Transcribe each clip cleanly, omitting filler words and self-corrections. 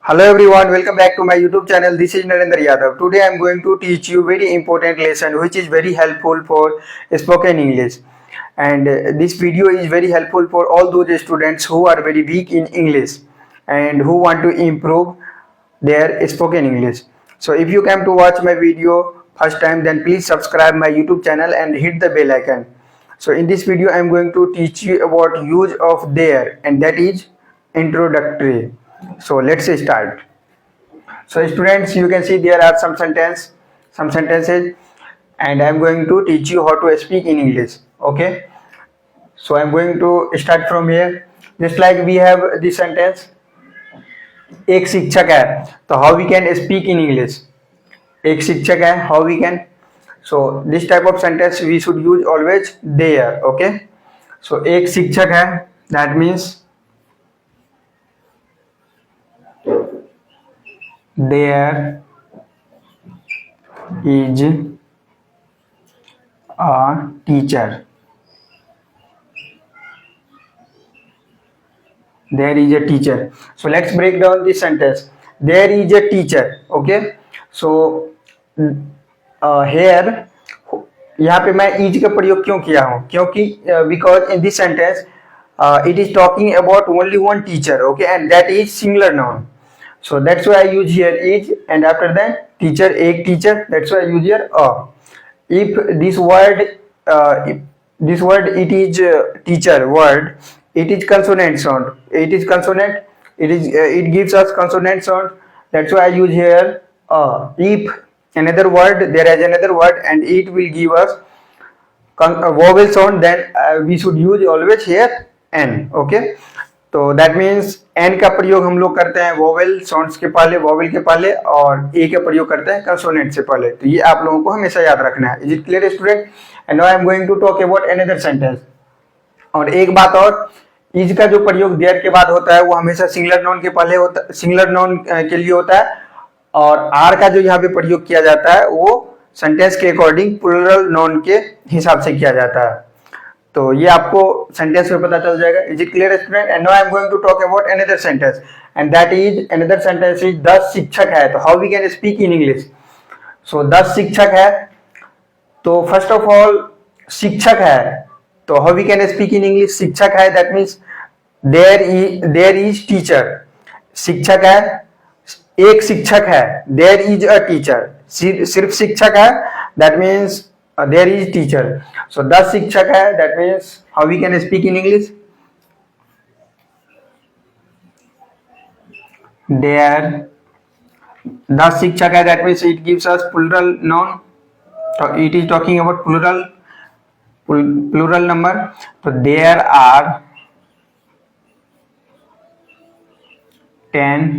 Hello everyone, welcome back to my YouTube channel. This is Narendra Yadav. Today I am going to teach you very important lesson which is very helpful for spoken English. And this video is very helpful for all those students who are very weak in English and who want to improve their spoken English. So if you came to watch my video first time, then please subscribe my YouTube channel and hit the bell icon. So in this video I am going to teach you about use of there, and that is introductory. So let's start. So students, you can see there are some sentences, and I am going to teach you how to speak in English. Okay, so I am going to start from here. Just like we have this sentence, एक शिक्षक है, तो how we can speak in English? एक शिक्षक है, how we can? So this type of sentence we should use always there. Okay, so एक शिक्षक है, that means there is a teacher. There is a teacher. So let's break down this sentence. There is a teacher. Okay, so here यहाँ पे मैं is का प्रयोग क्यों किया हूँ? क्योंकि because in this sentence it is talking about only one teacher. Okay, and that is singular noun. So that's why I use here is, and after that teacher, ek teacher. That's why I use here a. If this word it is teacher word, it is consonant sound. It is consonant. It gives us consonant sound. That's why I use here a. If another word, there is another word and it will give us vowel sound, then we should use always here n. Okay, तो that means N का प्रयोग हम लोग करते हैं vowel sounds के पहले, vowel के पहले, और ए का प्रयोग करते हैं कंसोनेंट से पहले. तो ये आप लोगों को हमेशा याद रखना है. Is it clear student? And now I am going to talk about another sentence. और एक बात और, इज का जो प्रयोग देयर के बाद होता है वो हमेशा सिंगुलर नाउन के पहले होता है, सिंगुलर नाउन के लिए होता है. और आर का जो यहाँ पे प्रयोग किया जाता है वो सेंटेंस के अकॉर्डिंग प्लूरल नाउन के हिसाब से किया जाता है. तो ये आपको सेंटेंस में पता चल जाएगा. Is it clear student? And now I am going to talk about another sentence, and that is another sentence is 10 शिक्षक है. तो how we can speak in English? So 10 शिक्षक है, तो फर्स्ट ऑफ ऑल शिक्षक है, तो how we can speak in English? शिक्षक है, that means there is teacher. शिक्षक है, एक शिक्षक है, देयर इज अ टीचर. सिर्फ शिक्षक है, that means there is teacher. So 10 शिक्षक है, that means how we can speak in English? There 10 शिक्षक है, that means it gives us plural noun. So it is talking about plural number. So there are 10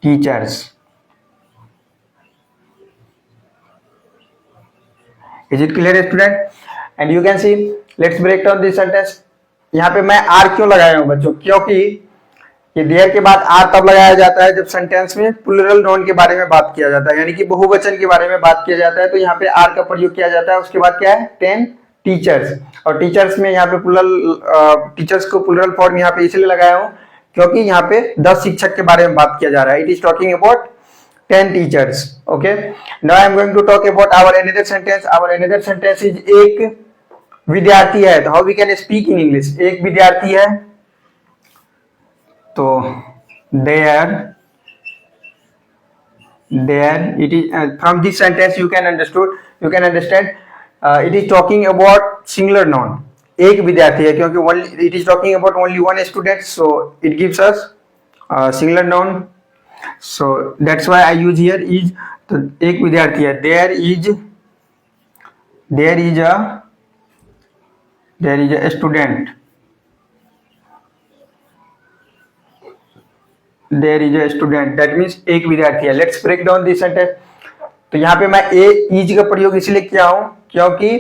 teachers. Is it clear student? And you can see, let's break down this sentence. यहाँ पे मैं are क्यों लगाया हूँ बच्चों? क्योंकि ये there के बाद आर तब लगाया जाता है जब सेंटेंस में प्लूरल नाउन के बारे में बात किया जाता है, यानी कि बहुवचन के बारे में बात किया जाता है. तो यहाँ पे आर का प्रयोग किया जाता है. उसके बाद क्या है? 10 टीचर्स. और टीचर्स में यहाँ पे प्लूरल, टीचर्स को प्लूरल फॉर्म यहाँ पे इसलिए लगाया हूँ क्योंकि यहाँ पे 10 शिक्षक के बारे में बात किया जा रहा है. It is talking about 10 teachers. Okay, now I am going to talk about our another sentence. Our another sentence is एक विद्यार्थी है. तो how we can speak in English? एक विद्यार्थी है, तो there it is from this sentence you can understand it is talking about singular noun. एक विद्यार्थी है क्योंकि it is talking about only one student, so it gives us singular noun. So that's why I use here is. तो एक विद्यार्थी है, there is a student. There is a student, that means एक विद्यार्थी है. Let's break down this sentence. तो यहाँ पे मैं इज का प्रयोग इसलिए किया हूँ क्योंकि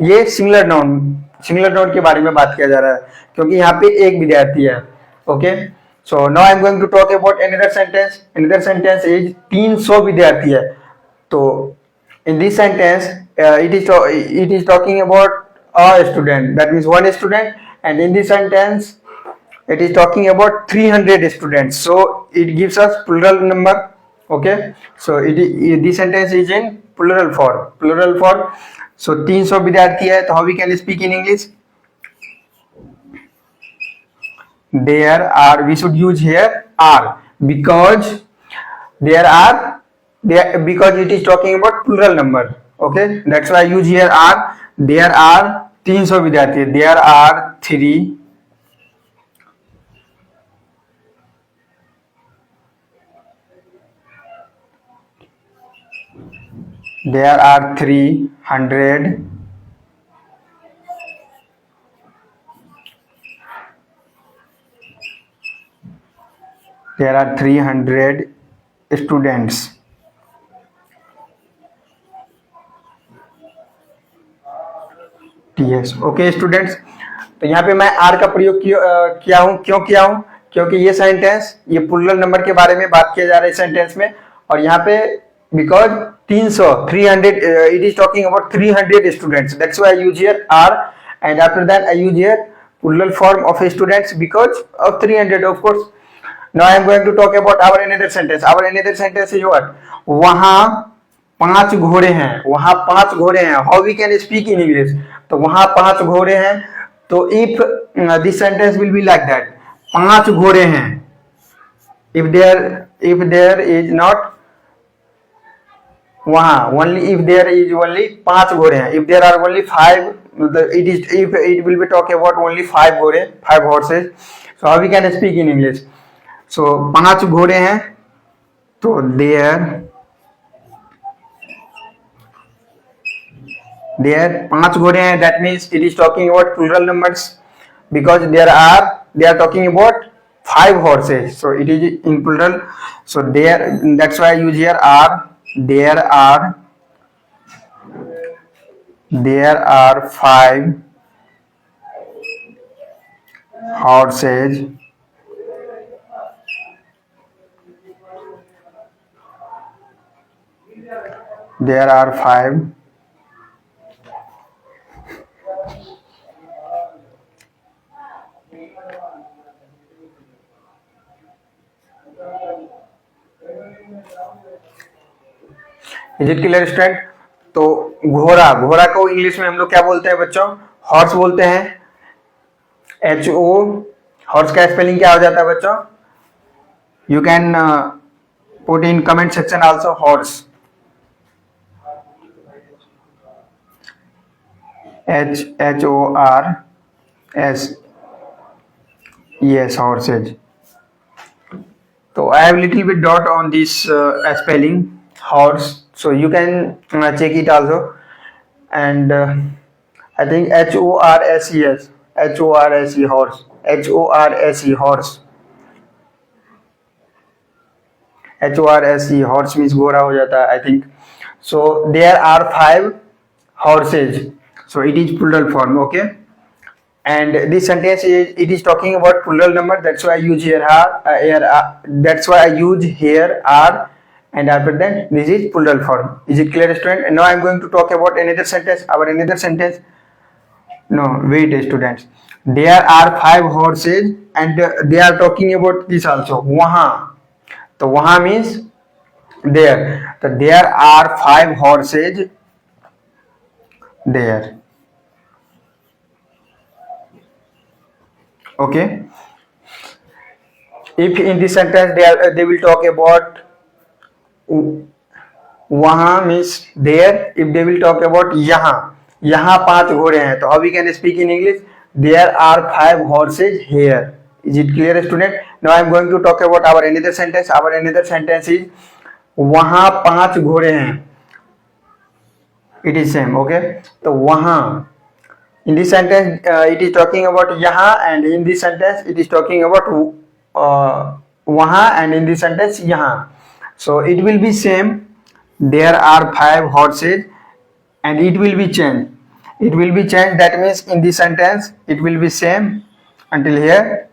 ये सिंगुलर नाउन के बारे में बात किया जा रहा है, क्योंकि यहाँ पे एक विद्यार्थी है. Okay, so now I am going to talk about another sentence. Another sentence is 300 विद्यार्थी है. तो in this sentence it is talking about a student, that means one student. And in this sentence it is talking about 300 students, so it gives us plural number. Okay, so this sentence is in plural form. So 300 विद्यार्थी है, तो how we can speak in English? There are, we should use here are, because because it is talking about plural number. Okay, that's why I use here are. There are 300 विद्यार्थी, there are 3 there are 300 there are 300 students. Yes, okay students, तो यहाँ पे मैं are का प्रयोग क्यों किया हूँ, क्योंकि ये सेंटेंस, ये प्लूरल नंबर के बारे में बात किया जा रहा है इस सेंटेंस में, और यहाँ पे because 300 it is talking about 300 students, that's why I use here are, and after that I use here plural form of students because of 300 of course. Now I am going to talk about our another sentence. Our another sentence is what? वहाँ 5 घोड़े हैं, वहाँ 5 घोड़े हैं. How we can speak in English? तो वहाँ 5 घोड़े हैं. तो if this sentence will be like that, 5 घोड़े हैं. If there is not वहाँ only, if there is only 5 घोड़े हैं. If there are only 5, if it will be talk about only 5 घोड़े, 5 horses. So how we can speak in English? So 5 घोड़े हैं, तो there 5 घोड़े हैं, that means it is talking about plural numbers because they are talking about 5 horses, so it is in plural. So there, that's why I use here are. There are 5 horses. There are 5 is it clear student? तो घोड़ा को English में हम लोग क्या बोलते हैं बच्चों? हॉर्स बोलते हैं. HO, हॉर्स का स्पेलिंग क्या हो जाता है बच्चों? You can put in comment section also horse. HORS. Yes, horses. So I have little bit dot on this spelling horse, so you can check it also. And I think HORSE, horse. HORSE horse means घोड़ा हो जाता है I think. So there are 5 horses, so it is plural form. Okay, and this sentence it is talking about plural number, that's why I use here that's why I use here are, and after that this is plural form. Is it clear student? And now I am going to talk about another sentence. Our another sentence, no wait students, there are 5 horses, and they are talking about this also. वहाँ, तो वहाँ means there, so there are 5 horses there. Okay, if in this sentence they will talk about वहाँ means there, if they will talk about यहाँ 5 घोड़े हैं, तो how we can speak in English? There are 5 horses here. Is it clear student? Now I am going to talk about our another sentence. Our another sentence is वहाँ 5 घोड़े हैं. It is same. Okay, तो वहाँ, in this sentence it is talking about यहाँ, and in this sentence it is talking about वहाँ, and in this sentence यहाँ. So it will be same. There are 5 horses, and it will be changed. That means in this sentence it will be same until here,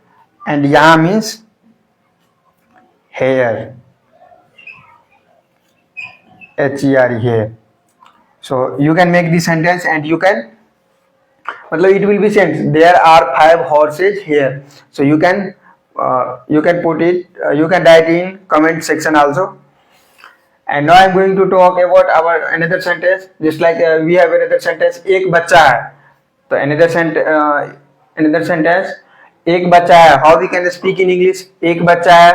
and यहाँ means here, HERE here. So you can make this sentence, and you can मतलब it will be sent there are 5 horses here, so you can put it, you can write in comment section also. And now I'm going to talk about our another sentence, just like we have another sentence एक बच्चा है, तो another sentence एक बच्चा है, how we can speak in English, एक बच्चा है,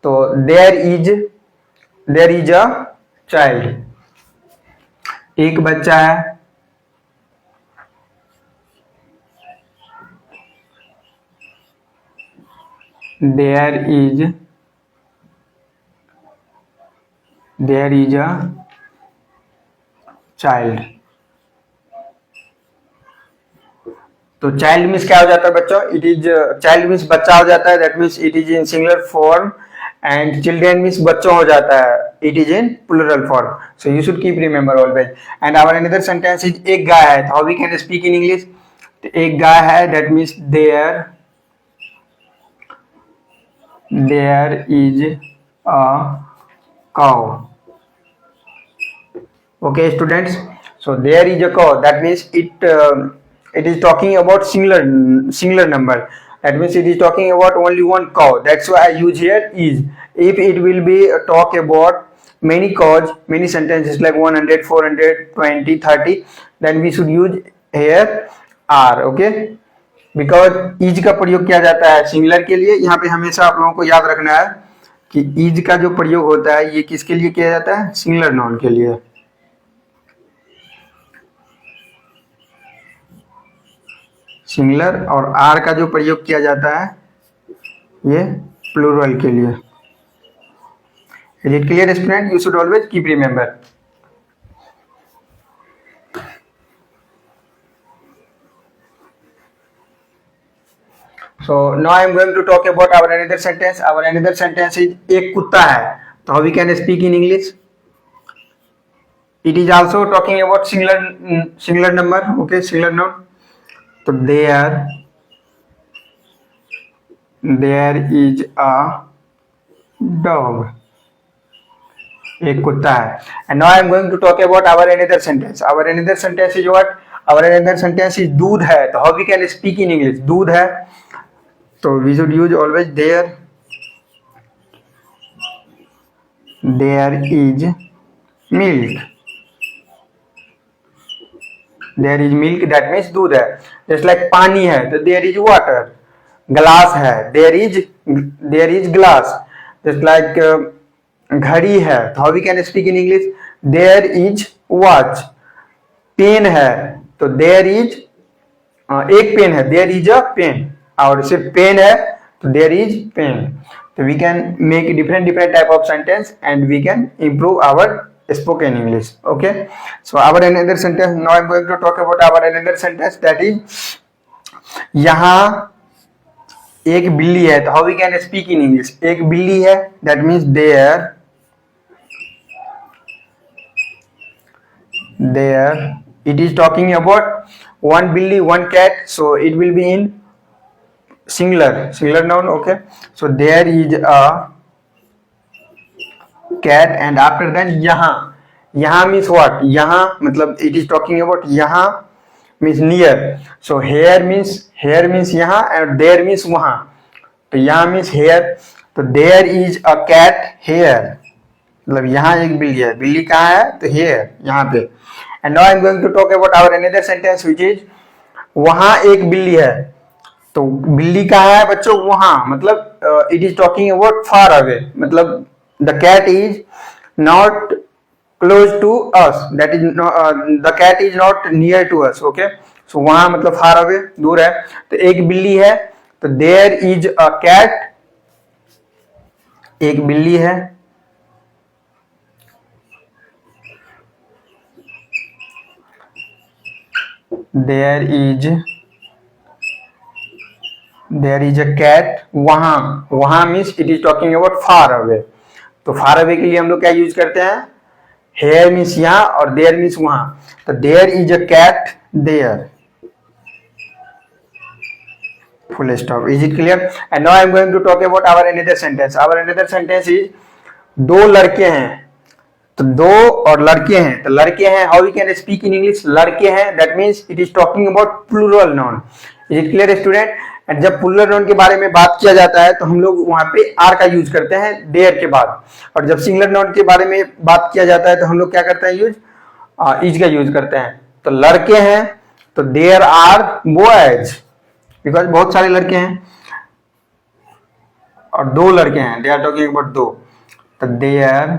तो there is a child, एक बच्चा है, there is a child। तो चाइल्ड मीन्स क्या हो जाता है बच्चों, इट इज चाइल्ड मीन्स बच्चा हो जाता है, that means it is in singular form, and children means बच्चों हो जाता है, it is in plural form, so you should keep remember always. And our another sentence is एक गाय है, how we can speak in English, एक गाय है, that means there is a cow। Okay students, so there is a cow, that means it is talking about singular number, that means it is talking about only one cow, that's why I use here is। if it will be talk about many cows, many sentences like 100 400 20 30, then we should use here are। okay, because is का प्रयोग किया जाता है singular के लिए, यहाँ पे हमेशा आप लोगों को याद रखना है कि इज का जो प्रयोग होता है ये किसके लिए किया जाता है, सिंगुलर नाउन के लिए। सिंगुलर और आर का जो प्रयोग किया जाता है ये प्लूरल के लिए। Is it clear student, you should always keep remember. So now I am going to talk about our another sentence. Our another sentence is एक कुत्ता है, तो how we can speak in English, it is also talking about singular number, okay, singular noun, तो there is a dog, एक कुत्ता है। And now I am going to talk about our another sentence. Our another sentence is what, our another sentence is दूध है, तो how we can speak in English, दूध है, तो we should use always there is milk, there is milk, that means दूध है। just like पानी है तो there is water, glass है there is glass, just like घड़ी है तो how we can speak in English, there is watch। Pen है तो there is एक पेन है, there is a pen, और सिर्फ पेन है तो there is pen। तो we can make different type of sentence and we can improve our spoken English। okay, so our another sentence, now I'm going to talk about our another sentence, that is यहाँ एक बिल्ली है, तो how we can speak in English, एक बिल्ली है, that means there it is talking about one billy one cat, so it will be in singular noun। okay, so there is a cat, and after that यहाँ means what, यहाँ मतलब it is talking about यहाँ means near, so here means यहाँ and there means वहाँ, तो यहाँ means here, तो there is a cat here, मतलब यहाँ एक बिल्ली है, बिल्ली कहाँ है तो here, यहाँ पे। and now I'm going to talk about our another sentence which is वहाँ एक बिल्ली है, तो बिल्ली कहाँ है बच्चों, वहाँ, मतलब it is talking about far away, मतलब the cat is not close to us, that is the cat is not near to us. Okay, so वहाँ मतलब फार अवे, दूर है, तो एक बिल्ली है तो देयर इज अ कैट, एक बिल्ली है, देयर इज अ कैट, वहां means it is talking about far away, तो फार अवे के लिए हम लोग क्या यूज करते हैं, हेयर मीन्स यहाँ और देयर मीन्स वहां, तो there is a cat there, full stop. Is it clear? And now I am going to talk about our another sentence. Our another sentence is दो लड़के हैं, तो दो और लड़के हैं, तो लड़के हैं, how we can speak in English, लड़के हैं, that means it is talking about plural noun. Is it clear student? And जब प्लूरल नाउन के बारे में बात किया जाता है तो हम लोग वहां पे आर का यूज करते हैं देयर के बाद, और जब सिंगुलर नाउन के बारे में बात किया जाता है तो हम लोग क्या करते हैं यूज, इज का यूज करते हैं। तो लड़के हैं तो देयर आर बॉयज, बिकॉज बहुत सारे लड़के हैं, और दो लड़के हैं, दे आर टॉकिंग अबाउट दो, तो there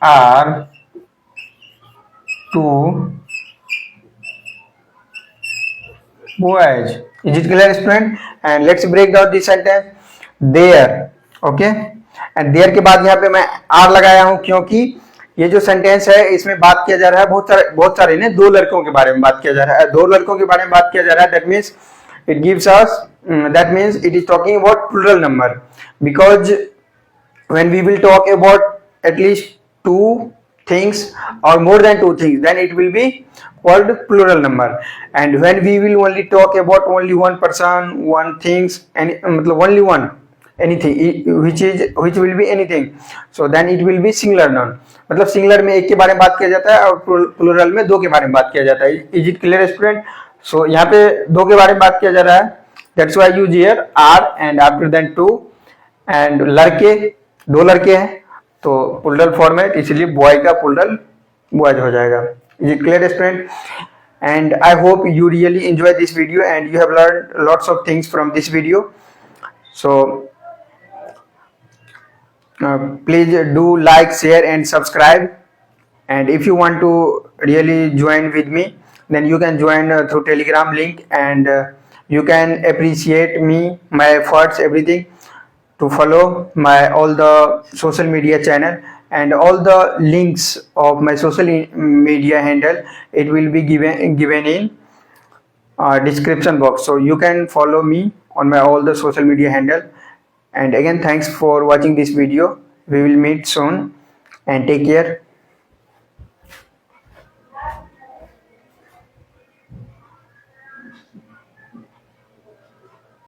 are two boys. Is it clear student? And let's break down this sentence. There, okay? And there के बाद यहाँ पे मैं आर लगाया हूँ क्योंकि ये जो सेंटेंस है इसमें बात किया जा रहा है बहुत सारे ने दो लड़कों के बारे में बात किया जा रहा है, दो लड़कों के बारे में बात किया जा रहा है। That means it gives us, that means it is talking about plural number, because when we will talk about at least two things or more than two things, then it will be called plural number. And when we will only talk about only one person, one things, and मतलब only one anything which will be anything, so then it will be singular noun. मतलब singular में एक के बारे में बात किया जाता है और प्लूरल में दो के बारे में बात किया जाता है। Is it clear student? So यहाँ पे दो के बारे में बात किया जा रहा है, that's why use here are and after then two. And लड़के, दो लड़के हैं तो प्लूरल फॉर्मेट, इसलिए बॉय का प्लूरल बॉयज हो जाएगा। Is it clear student? And I hope you really enjoy this video and you have learned lots of things from this video. So please do like, share and subscribe. And if you want to really join with me, then you can join through Telegram link, and you can appreciate me, my efforts, everything, to follow my all the social media channel, and all the links of my social media handle, it will be given in description box, so you can follow me on my all the social media handle. And again, thanks for watching this video. We will meet soon and take care.